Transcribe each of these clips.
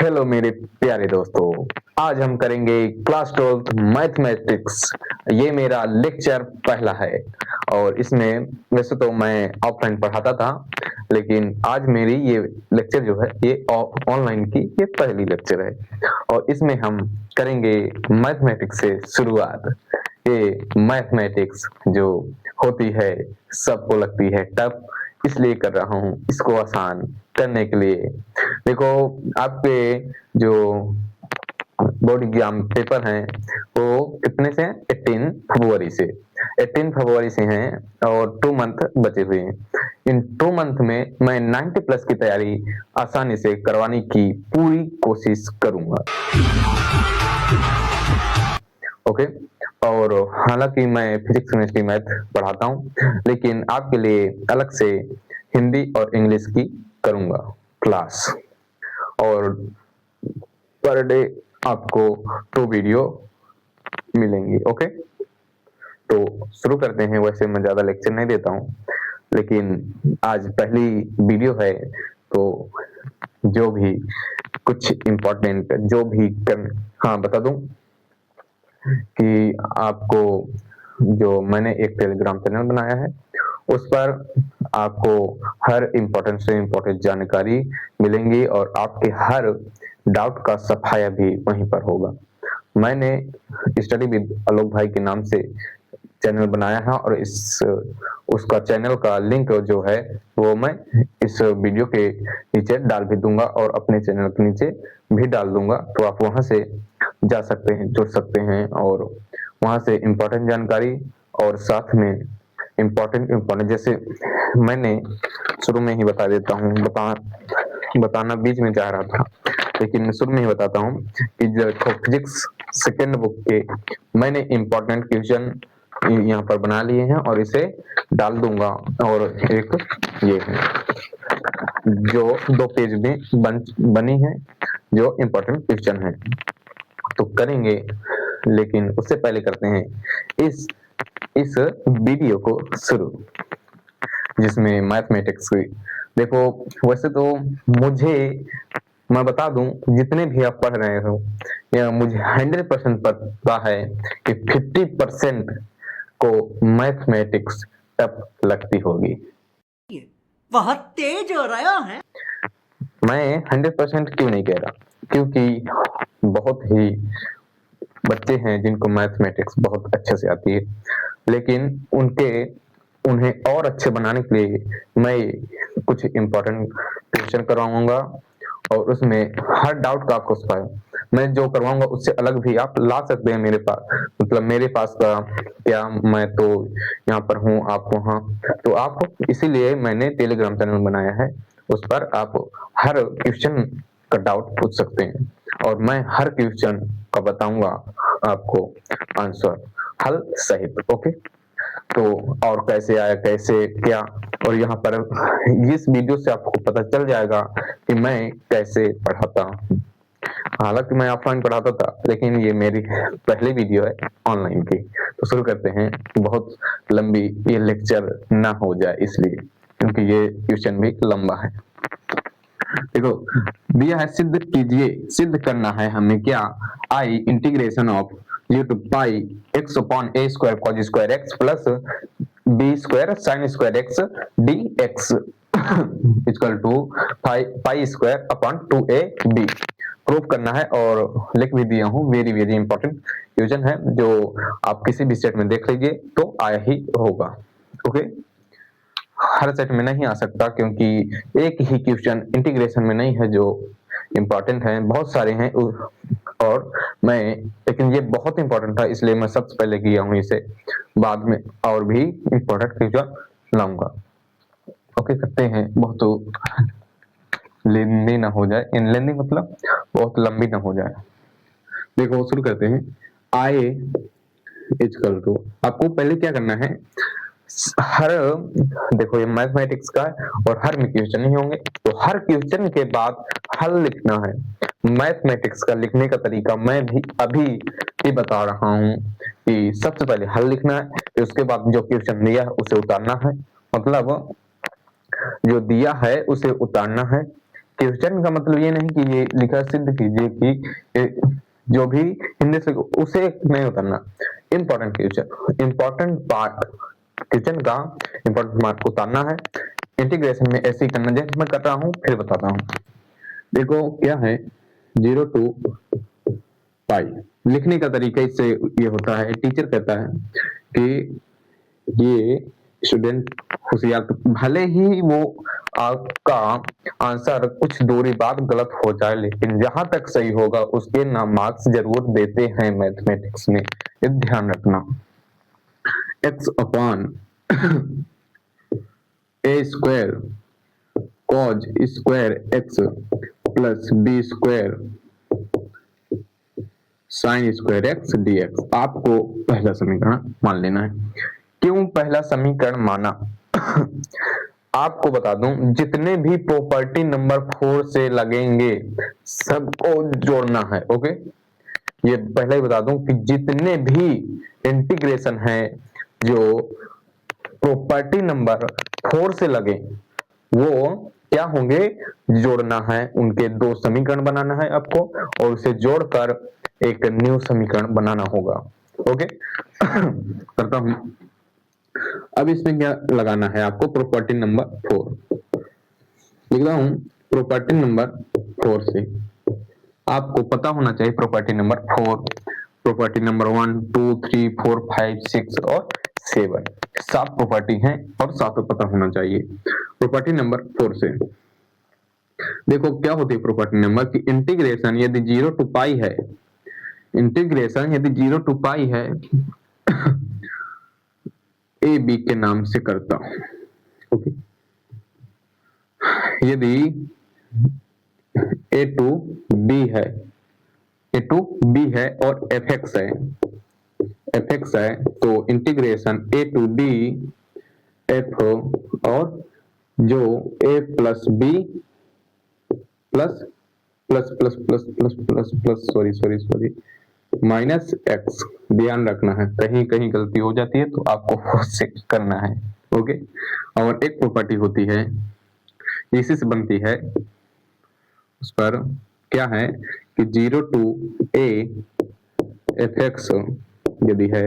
Hello मेरे प्यारे दोस्तों, आज हम करेंगे क्लास 12th मैथमेटिक्स। ये मेरा लेक्चर पहला है और इसमें वैसे तो मैं ऑफलाइन पढ़ाता था, लेकिन आज मेरी ये लेक्चर जो है ये ऑनलाइन की ये पहली लेक्चर है और इसमें हम करेंगे मैथमेटिक्स से शुरुआत। ये मैथमेटिक्स जो होती है सबको लगती है टफ, इसलिए कर रहा हूँ इसको आसान करने के लिए। देखो, आपके जो बोर्ड एग्जाम पेपर हैं वो कितने से हैं? 18 फरवरी से 18 फरवरी से हैं और 2 मंथ बचे हुए हैं। इन 2 मंथ में मैं 90 प्लस की तैयारी आसानी से करवाने की पूरी कोशिश करूंगा। ओके। और हालांकि मैं फिजिक्स केमिस्ट्री मैथ पढ़ाता हूँ, लेकिन आपके लिए अलग से हिंदी और इंग्लिश की करूंगा क्लास, और पर डे आपको 2 वीडियो मिलेंगी। ओके, तो शुरू करते हैं। वैसे मैं ज्यादा लेक्चर नहीं देता हूँ, लेकिन आज पहली वीडियो है तो जो भी कुछ इम्पोर्टेंट जो भी हाँ बता दूं कि आपको जो मैंने एक टेलीग्राम चैनल बनाया है उस पर आपको हर इम्पोर्टेंट से इम्पोर्टेंट जानकारी मिलेंगी और आपके हर डाउट का सफाया भी वहीं पर होगा। मैंने स्टडी विद आलोक भाई के नाम से चैनल बनाया है और उसका चैनल का लिंक जो है वो मैं इस वीडियो के नीचे डाल भी दूंगा और अपने चैनल के नीचे भी डाल दूंगा, तो आप वहां से जा सकते हैं, जुड़ सकते हैं और वहां से इम्पोर्टेंट जानकारी और साथ में इम्पोर्टेंट जैसे मैंने शुरू में ही बता देता हूँ, बताना बीच में जा रहा था, लेकिन शुरू में ही बताता हूँ कि जो फिजिक्स सेकेंड बुक के मैंने इम्पोर्टेंट क्वेश्चन यहाँ पर बना लिए हैं और इसे डाल दूंगा। और एक ये है जो 2 पेज में बनी है जो इम्पोर्टेंट क्वेश्चन है, तो करेंगे। लेकिन उससे पहले करते हैं इस वीडियो को शुरू, जिसमें मैथमेटिक्स की देखो। वैसे तो मैं बता दूं, जितने भी आप पढ़ रहे हो या मुझे 100% पता है कि 50% को मैथमेटिक्स टफ लगती होगी। बहुत तेज हो रहा है। मैं 100% क्यों नहीं कह रहा, क्योंकि बहुत ही बच्चे हैं जिनको मैथमेटिक्स बहुत अच्छे से आती है, लेकिन उन्हें और अच्छे बनाने के लिए मैं कुछ इम्पोर्टेंट क्वेश्चन करवाऊंगा और उसमें हर डाउट का आपको सफाया मैं जो करवाऊंगा उससे अलग भी आप ला सकते हैं मेरे पास। मतलब मेरे पास का क्या, मैं तो यहाँ पर हूँ, आप वहाँ, तो आप इसीलिए मैंने टेलीग्राम चैनल बनाया है, उस पर आप हर क्वेश्चन का डाउट पूछ सकते हैं और मैं हर क्वेश्चन का बताऊंगा आपको आंसर हल सहित। ओके, तो और कैसे आया, कैसे क्या, और यहाँ पर इस वीडियो से आपको पता चल जाएगा कि मैं कैसे पढ़ाता हूँ। हालांकि मैं ऑफलाइन पढ़ाता था, लेकिन ये मेरी पहली वीडियो है ऑनलाइन की। तो शुरू करते हैं। बहुत लंबी ये लेक्चर ना हो जाए इसलिए, क्योंकि ये क्वेश्चन भी लंबा है। देखो दिया है, सिद्ध कीजिए। सिद्ध करना है हमें क्या, I integration of u to pi x upon a square cos square x plus b square sin square x dx equal to pi square upon 2ab proof करना है और लिख भी दिया हूँ। वेरी वेरी इंपॉर्टेंट क्वेश्चन है जो आप किसी भी सेट में देख लीजिए तो आया ही होगा। ओके, हर सेट में नहीं आ सकता क्योंकि एक ही क्वेश्चन इंटीग्रेशन में नहीं है जो इम्पोर्टेंट है, बहुत सारे हैं और लेकिन ये बहुत इंपॉर्टेंट था इसलिए मैं सबसे पहले किया हूँ इसे, बाद में और भी इंपॉर्टेंट क्वेश्चन लाऊंगा। ओके, करते हैं। बहुत लेंदी ना हो जाए, इन लेंदी मतलब बहुत लंबी ना हो जाए। देखो शुरू करते हैं। आई इक्वल टू, आपको पहले क्या करना है, हर देखो ये मैथमेटिक्स का है और हर में क्वेश्चन नहीं होंगे, तो हर क्वेश्चन के बाद हल लिखना है। मैथमेटिक्स का लिखने का तरीका मैं भी अभी भी बता रहा हूँ कि सबसे पहले हल लिखना है, फिर उसके बाद जो क्वेश्चन दिया है उसे उतारना है, मतलब जो दिया है उसे उतारना है, क्वेश्चन का मतलब ये नहीं कि ये लिखा सिद्ध कीजिए कि जो भी हिंदी से उसे नहीं उतारना। Important question, important part question का इंपॉर्टेंट मार्क उतारना है। इंटीग्रेशन में ऐसे ही करना जैसे मैं कर रहा हूँ, फिर बताता हूँ। देखो क्या है 0 to पाई। लिखने का तरीका इससे ये होता है, टीचर कहता है कि ये स्टूडेंट होशियार, भले ही वो आपका आंसर कुछ दूरी बाद गलत हो जाए, लेकिन जहां तक सही होगा उसके ना मार्क्स जरूर देते हैं मैथमेटिक्स में, ये ध्यान रखना। x upon a square cos square x plus b square sine square x dx आपको पहला समीकरण मान लेना है। क्यों पहला समीकरण माना? आपको बता दूं, जितने भी प्रॉपर्टी नंबर 4 से लगेंगे सबको जोड़ना है। ओके, ये पहले ही बता दूं कि जितने भी इंटीग्रेशन है जो प्रॉपर्टी नंबर 4 से लगे वो क्या होंगे, जोड़ना है। उनके दो समीकरण बनाना है आपको और उसे जोड़कर एक न्यू समीकरण बनाना होगा। ओके करता हूं। अब इसमें क्या लगाना है आपको, प्रॉपर्टी नंबर 4 लिख रहा हूं। प्रॉपर्टी नंबर 4 से आपको पता होना चाहिए प्रॉपर्टी नंबर 4, प्रॉपर्टी नंबर 1 2 3 4 5 6 और 7, 7 प्रॉपर्टी हैं और सातों पता होना चाहिए। प्रॉपर्टी नंबर 4 से देखो क्या होती है प्रॉपर्टी नंबर की, इंटीग्रेशन यदि 0 to पाई है, इंटीग्रेशन यदि 0 to पाई है ए बी के नाम से करता हूं। ओके, यदि ए टू बी है, ए टू बी है और एफ एक्स है, एफ एक्स है तो integration a to b f और जो a plus b plus plus plus plus plus plus plus sorry minus x, ध्यान रखना है कहीं कहीं गलती हो जाती है तो आपको चेक करना है। ओके, और एक प्रॉपर्टी होती है इसी से बनती है, उस पर क्या है कि 0 to a एफ एक्स यदि है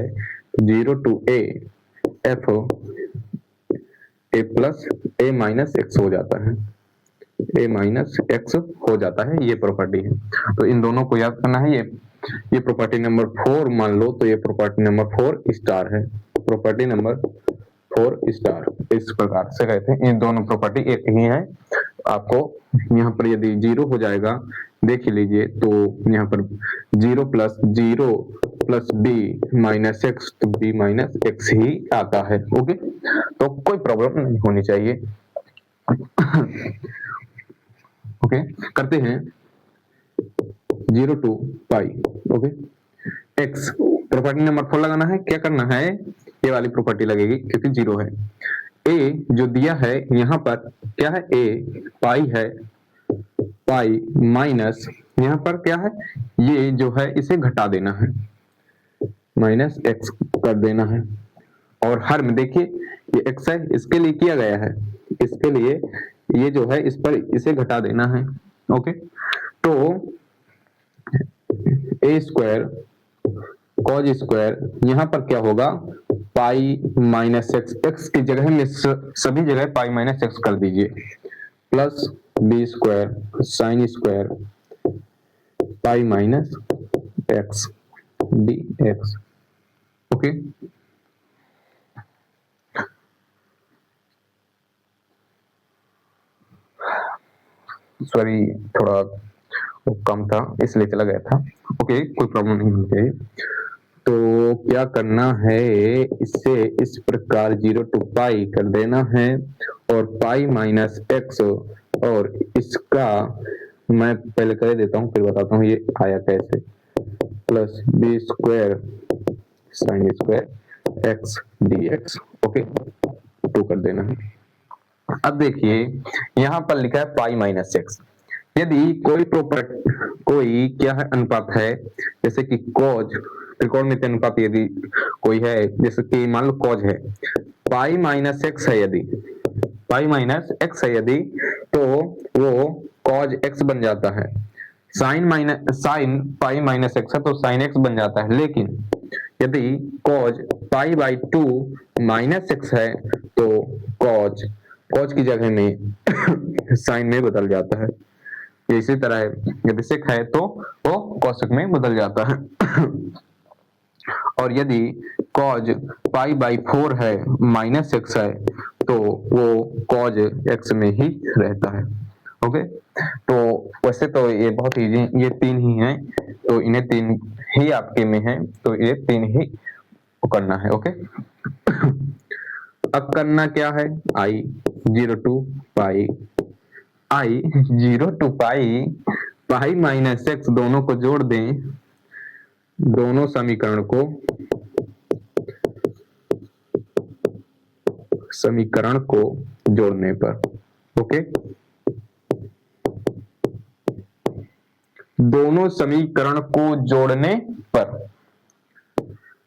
0 to a F A plus A minus x हो जाता है, ए माइनस एक्स हो जाता है, ये प्रॉपर्टी है। तो इन दोनों को याद करना है। ये प्रॉपर्टी नंबर 4 मान लो तो ये प्रॉपर्टी नंबर 4 स्टार है, प्रॉपर्टी नंबर 4 स्टार इस प्रकार से कहते हैं। इन दोनों प्रॉपर्टी एक ही है। आपको यहाँ पर यदि 0 हो जाएगा देख लीजिए तो यहाँ पर 0 प्लस बी माइनस एक्स तो बी माइनस एक्स ही आता है। ओके, तो कोई प्रॉब्लम नहीं होनी चाहिए। ओके, करते हैं 0 to pi. Okay, x property number 4 लगाना है, क्या करना है, ये वाली प्रॉपर्टी लगेगी क्योंकि 0 है। ए जो दिया है यहाँ पर क्या है, ए पाई है, पाई माइनस यहाँ पर क्या है, ये जो है इसे घटा देना है, माइनस एक्स कर देना है। और हर में देखिए ये एक्स है, इसके लिए किया गया है, इसके लिए ये जो है इस पर इसे घटा देना है। ओके, तो ए स्क्वायर कॉज स्क्वायर यहाँ पर क्या होगा, पाई माइनस एक्स, एक्स की जगह में सभी जगह पाई माइनस एक्स कर दीजिए, plus b square sine square pi minus x d x. Okay, sorry थोड़ा वो कम था इसलिए चला गया था। ओके, कोई प्रॉब्लम नहीं होनी चाहिए। तो क्या करना है, इससे इस प्रकार 0 to पाई कर देना है और पाई माइनस एक्स, और इसका मैं पहले कर देता हूँ फिर बताता हूँ ये आया कैसे, plus b square sine square x d x. Okay, 2 कर देना है। अब देखिए यहाँ पर लिखा है पाई माइनस एक्स, यदि कोई क्या है अनुपात है, जैसे कि कॉज त्रिकोणमितीय अनुपात यदि कोई है, जैसे कि मान लो कॉज है पाई माइनस एक्स है, यदि पाई माइनस एक्स है यदि, तो वो कॉज एक्स बन जाता है, साइन पाई माइनस एक्स है तो साइन एक्स बन जाता है, लेकिन यदि cause pi by 2 minus x है तो कॉज की जगह में साइन में बदल जाता है। इसी तरह यदि सेक है तो वो कॉसेक में बदल जाता है। और यदि कॉज पाई बाई 4 है माइनस एक्स है तो वो कॉज एक्स में ही रहता है। ओके, तो वैसे तो ये बहुत इजी, ये तीन ही हैं, तो इन्हें तीन ही आपके में है, तो ये तीन ही करना है। ओके, अब करना क्या है, आई 0 to pi, I 0 to pi, pi minus x दोनों को जोड़ दें, दोनों समीकरण को जोड़ने पर, ओके, दोनों समीकरण को जोड़ने पर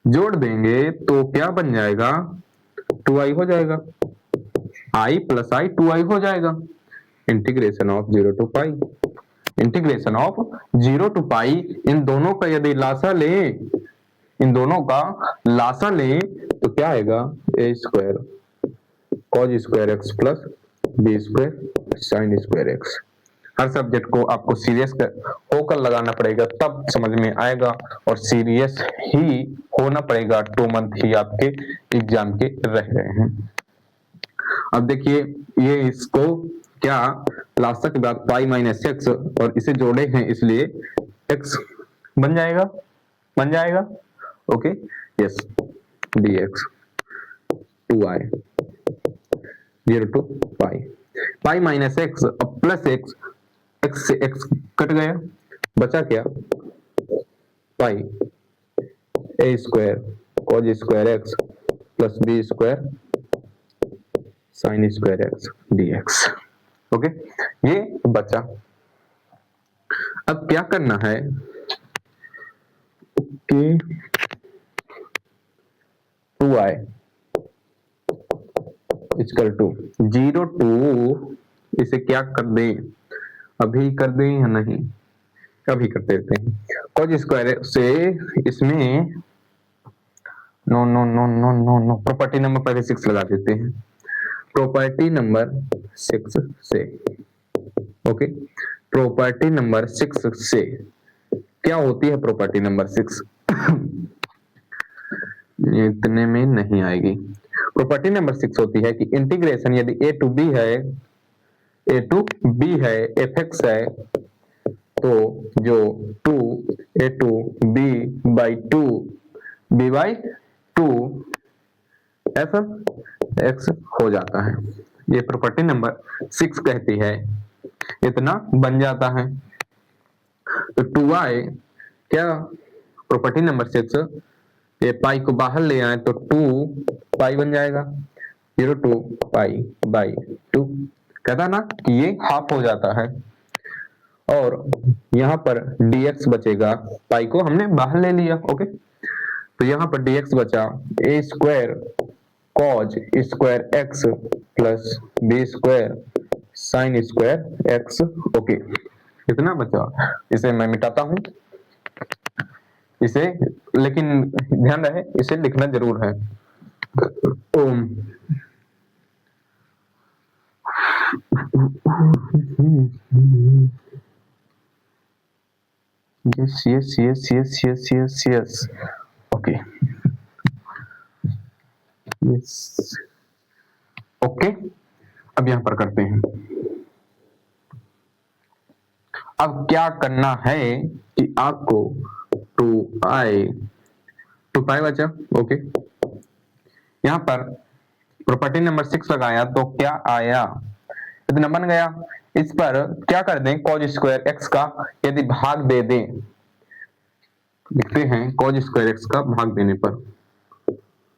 जोड़ देंगे तो क्या बन जाएगा, 2i हो जाएगा, i प्लस i 2i हो जाएगा। Integration of 0 to pi, integration of 0 to पाई, इन दोनों का यदि लासा लें, इन दोनों का लासा लें तो क्या आएगा, a square cos square x plus b square sine square x. हर सब्जेक्ट को आपको सीरियस होकर लगाना पड़ेगा, तब समझ में आएगा, और सीरियस ही होना पड़ेगा। 2 मंथ ही आपके एग्जाम के रह गए हैं। अब देखिए, ये इसको क्या लास्ट के बाद पाई माइनस एक्स और इसे जोड़े हैं इसलिए एक्स बन जाएगा, okay, yes, dx 2i 0 to pi, pi minus x और प्लस एक्स, एक्स से एक्स कट गया, बचा क्या, pi a square cos square x plus b square sine square x dx। Okay, ये बचा। अब क्या करना है, okay, 2i equal to 0 to, इसे क्या कर दें, अभी कर दें या नहीं, अभी कर देते हैं, कॉज स्क्वायर से इसमें नो प्रॉपर्टी नंबर पहले 6 लगा देते हैं, प्रॉपर्टी नंबर 6 से, ओके, प्रॉपर्टी नंबर 6 से क्या होती है, प्रॉपर्टी नंबर 6 इतने में नहीं आएगी। प्रॉपर्टी नंबर 6 होती है कि इंटीग्रेशन यदि a to b है, fx है, तो जो 2a to b by 2 b by 2 fx हो जाता है। ये प्रॉपर्टी नंबर 6 कहती है, इतना बन जाता है। तो 2i क्या, प्रॉपर्टी नंबर 6, ये पाई को बाहर ले आए तो 2 पाई बन जाएगा, 0 to पाई बाई 2, कहता ना कि ये हाफ हो जाता है, और यहाँ पर dx बचेगा, पाई को हमने बाहर ले लिया, ओके, तो यहाँ पर dx बचा a square cos square x plus b square sine square x, okay, इतना बचा। इसे मैं मिटाता हूं, इसे, लेकिन ध्यान रहे इसे लिखना जरूर है, ओम यस ओके, यस ओके। अब यहां पर करते हैं, अब क्या करना है कि आपको 2 पाई बचा, ओके, यहां पर प्रॉपर्टी नंबर 6 लगाया तो क्या आया, इतना बन गया। इस पर क्या कर दें, कॉज स्क्वायर एक्स का यदि भाग दे दें, लिखते हैं कॉज स्क्वायर एक्स का भाग देने पर,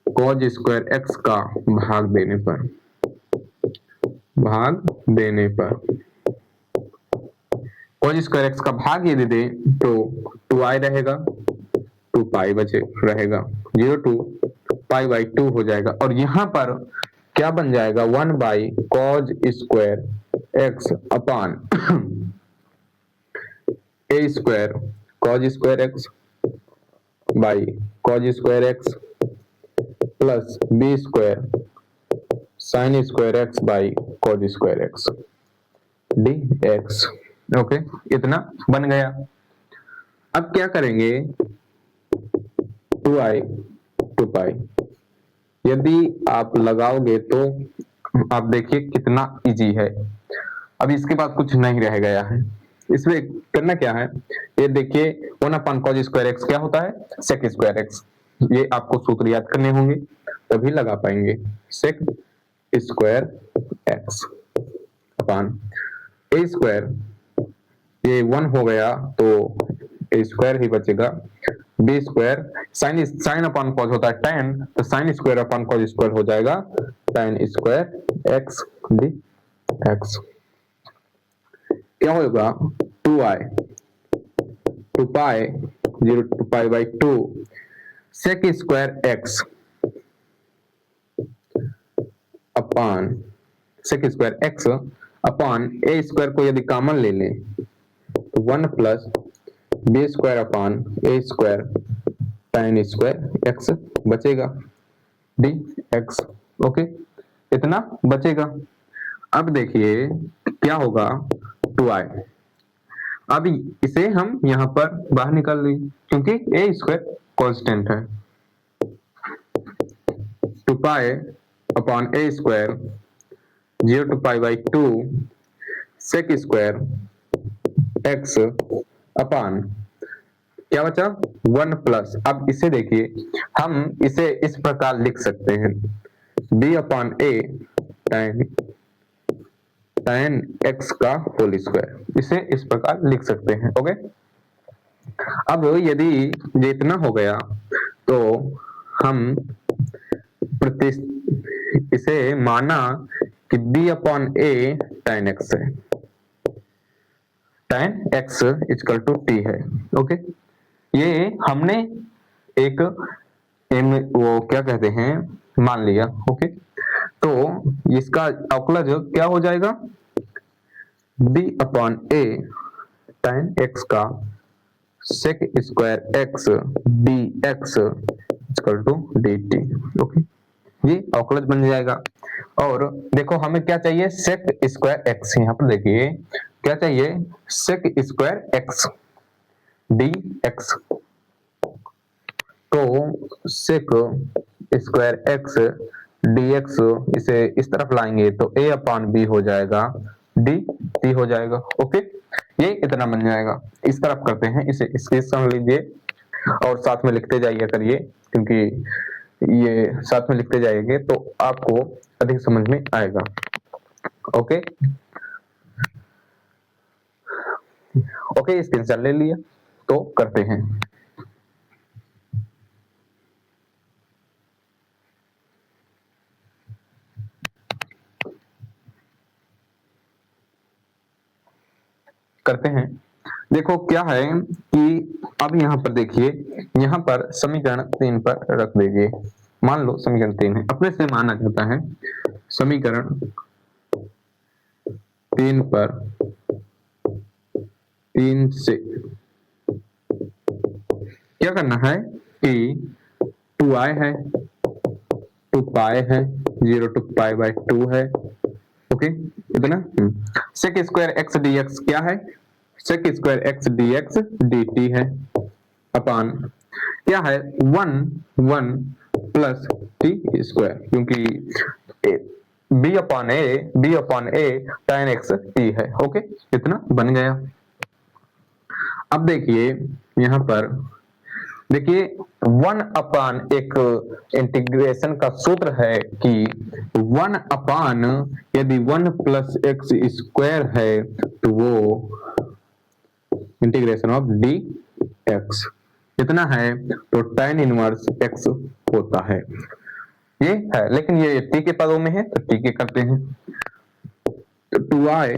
कॉज स्क्वायर एक्स का भाग देने पर कॉज स्क्वायर एक्स का भाग यदि दे तो 2i रहेगा, 2 पाई बचे रहेगा, 0 to पाई बाई 2 हो जाएगा, और यहां पर क्या बन जाएगा, 1 by cos square x upon a square cos square x by cos square x plus b square sine square x by cos square x d x. Okay, इतना बन गया। अब क्या करेंगे, 2i 2पाई, यदि आप लगाओगे तो आप देखिए कितना इजी है। अब इसके बाद कुछ नहीं रह गया है, इसमें करना क्या है, ये देखिए 1/cos स्क्वायर एक्स क्या होता है, सेक स्क्वायर एक्स। ये आपको सूत्र याद करने होंगे तभी लगा पाएंगे। Sec square x upon a square, ये 1 हो गया तो ए स्क्वायर ही बचेगा, b square sine upon cos होता है tan, तो sine square upon cos square हो जाएगा tan square x d x. क्या होगा 2i 2पाई 0 to pi by 2 sec square x upon sec square x upon a square को यदि कॉमन ले लें तो 1 plus b square upon a square tan square x बचेगा डी एक्स। ओके, इतना बचेगा। अब देखिए क्या होगा 2i, अब इसे हम यहां पर बाहर निकाल लें क्योंकि ए स्क्वायर कांस्टेंट है। Two pi upon a square 0 to pi by 2 sec square x upon क्या बचा 1 प्लस, अब इसे देखिए हम इसे इस प्रकार लिख सकते हैं b upon a tan x का होल स्क्वायर, इसे इस प्रकार लिख सकते हैं। ओके, अब यदि ये इतना हो गया तो हम इसे माना कि b upon a tan x है, tan x equal to t है। ओके, ये हमने एक वो क्या कहते हैं मान लिया। ओके, तो इसका अवकलज क्या हो जाएगा, b upon a tan x का sec square x d x equal to d t. Okay, ये अवकलज बन जाएगा। और देखो हमें क्या चाहिए, सेक स्क्वायर एक्स, यहाँ पर देखिए क्या चाहिए, sec square x d x. तो sec square x d x, इसे इस तरफ लाएंगे तो a अपॉन बी हो जाएगा, डी टी हो जाएगा। ओके, ये इतना बन जाएगा। इस तरफ करते हैं, इसे स्क्रीनशॉट लीजिए और साथ में लिखते जाइए करिए, क्योंकि ये साथ में लिखते जाएंगे तो आपको अधिक समझ में आएगा। ओके ओके, स्क्रीनशॉट ले लिया तो करते हैं। करते हैं। देखो क्या है कि अब यहाँ पर देखिए, यहाँ पर समीकरण 3 पर रख दीजिए। मान लो समीकरण 3 है, अपने से माना जाता है समीकरण 3 पर 3 से क्या करना है कि 2i है, 2पाई है, 0 to पाई बाई 2 है। ओके, इतना sec square x d x क्या है, sec square x d x d t है अपान क्या है 1 प्लस टी स्क्वायर, क्योंकि b upon a tan x t है। ओके, इतना बन गया। अब देखिए यहाँ पर देखिए 1 अपान एक इंटीग्रेशन का सूत्र है कि 1 अपान यदि 1 प्लस एक्स स्क्वायर है तो वो इंटीग्रेशन ऑफ डी एक्स कितना है, तो tan इनवर्स एक्स होता है। ये है, लेकिन ये टी के पदों में है तो टी के करते हैं। तो 2i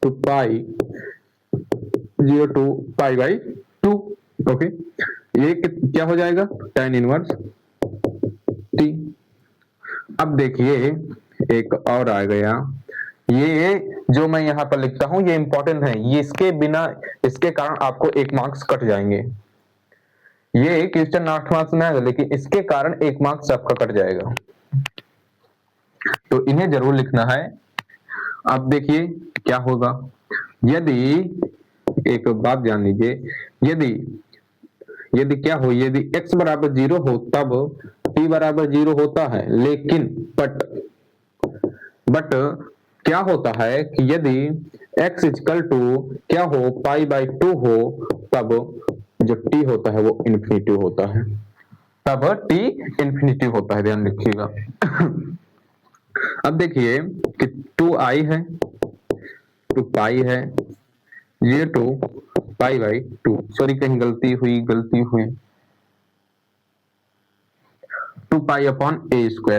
2पाई 0 to पाई बाई 2। ओके, ये क्या हो जाएगा, tan इनवर्स टी। अब देखिए एक और आ गया ये जो मैं यहाँ पर लिखता हूँ ये इंपॉर्टेंट है, ये इसके बिना, इसके कारण आपको 1 मार्क्स कट जाएंगे। ये क्वेश्चन 8 मार्क्स में आएगा लेकिन इसके कारण 1 मार्क्स आपका कट जाएगा, तो इन्हें जरूर लिखना है। अब देखिए क्या होगा, यदि एक बात जान लीजिए, यदि यदि क्या हो, यदि x बराबर 0 हो तब t बराबर 0 होता है, लेकिन बट क्या होता है कि यदि x इक्वल टू क्या हो, π/2 हो, तब जो t होता है वो इन्फिनिटिव होता है, तब t इन्फिनिटिव होता है, ध्यान रखिएगा। अब देखिए कि 2i है, 2 है, ये 2 सॉरी कहीं गलती हुई 2 है, 2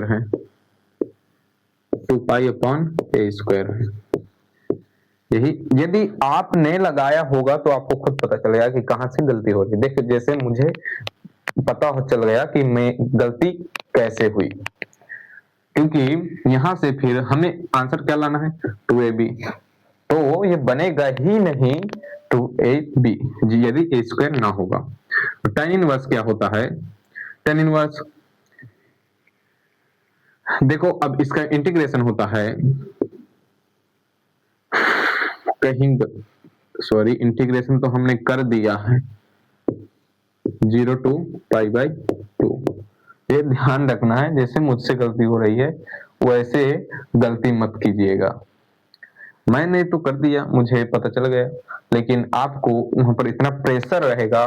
है। यही यदि आपने लगाया होगा तो आपको खुद पता चलेगा कि कहां से गलती हो रही है। देखिए जैसे मुझे पता चल गया कि मैं गलती कैसे हुई, क्योंकि यहां से फिर हमें आंसर क्या लाना है, 2ab, तो ये बनेगा ही नहीं 2ab यदि a² ना होगा। तो tan इनवर्स क्या होता है, tan इनवर्स देखो, अब इसका इंटीग्रेशन होता है, कहीं सॉरी इंटीग्रेशन तो हमने कर दिया है, 0 to π/2। ये ध्यान रखना है, जैसे मुझसे गलती हो रही है वैसे गलती मत कीजिएगा। मैंने तो कर दिया, मुझे पता चल गया, लेकिन आपको वहां पर इतना प्रेशर रहेगा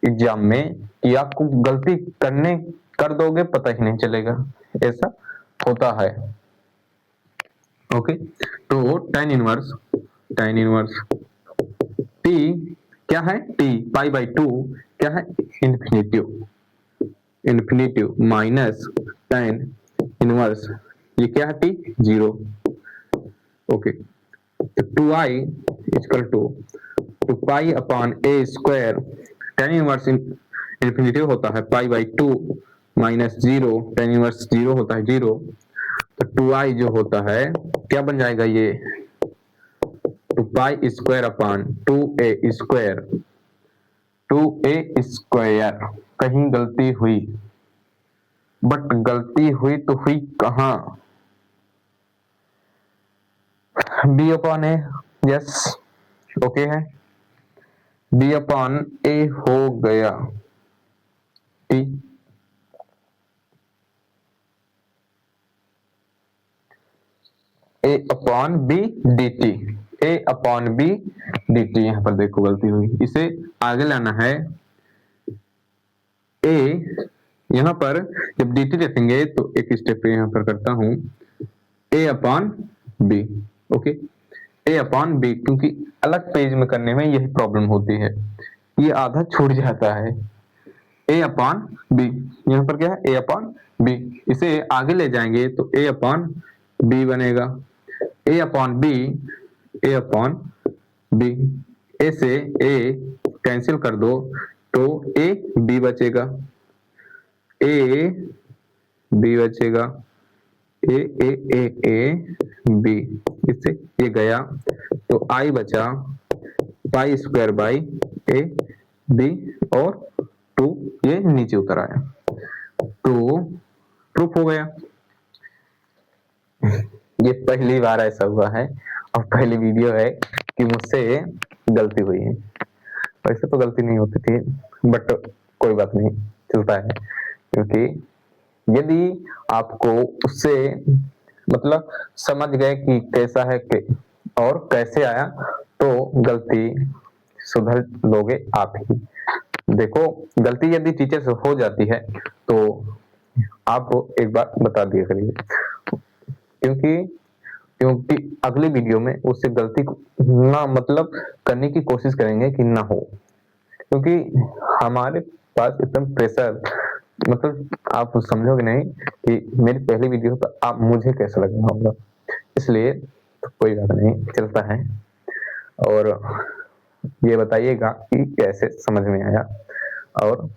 एग्जाम में कि आपको गलती कर दोगे पता ही नहीं चलेगा, ऐसा होता है। ओके, तो tan इनवर्स t क्या है, t π/2 क्या है, इन्फिनिटिव माइनस tan इनवर्स ये क्या है, t 0। ओके, तो 2i equal to 2π/a², tan inverse infinitive होता है π/2 माइनस 0, tan इनवर्स 0 होता है 0, तो 2i जो होता है क्या बन जाएगा, ये 2π²/2a², कहीं गलती हुई, बट गलती हुई तो हुई कहां, b/a, यस ओके है, b/a हो गया, t a/b dt, a/b dt, यहां पर देखो गलती हुई, इसे आगे लाना है। a यहां पर जब dt रखेंगे तो एक स्टेप यहां पर करता हूं, a/b, ओके, a/b, क्योंकि अलग पेज में करने में यही प्रॉब्लम होती है, ये आधा छूट जाता है। a/b यहां पर क्या है, a/b, इसे आगे ले जाएंगे तो a/b बनेगा, a/b, a से a कैंसिल कर दो तो b बचेगा, b बचेगा, b, इससे ये गया तो i बचा π²/a और 2 ये नीचे उतर आया, तो प्रूफ हो गया। ये पहली बार ऐसा हुआ है और पहली वीडियो है कि मुझसे गलती हुई है, वैसे तो गलती नहीं होती थी बट कोई बात नहीं, चलता है, क्योंकि यदि आपको उससे मतलब समझ गए कि कैसा है कि और कैसे आया तो गलती सुधर लोगे आप ही। देखो गलती यदि टीचर से हो जाती है तो आप एक बार बता दिया करिए, क्योंकि अगले वीडियो में उससे गलती ना मतलब करने की कोशिश करेंगे कि ना हो, क्योंकि हमारे पास एकदम प्रेशर, मतलब आप समझोगे नहीं कि मेरी पहली वीडियो तो आप मुझे कैसा लग रहा होगा, इसलिए तो कोई बात नहीं, चलता है। और ये बताइएगा कि कैसे समझ में आया, और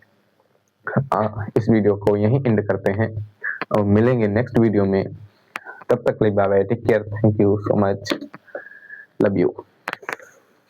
इस वीडियो को यहीं एंड करते हैं और मिलेंगे नेक्स्ट वीडियो में तब तक लिए bye bye, take care, thank you so much, love you.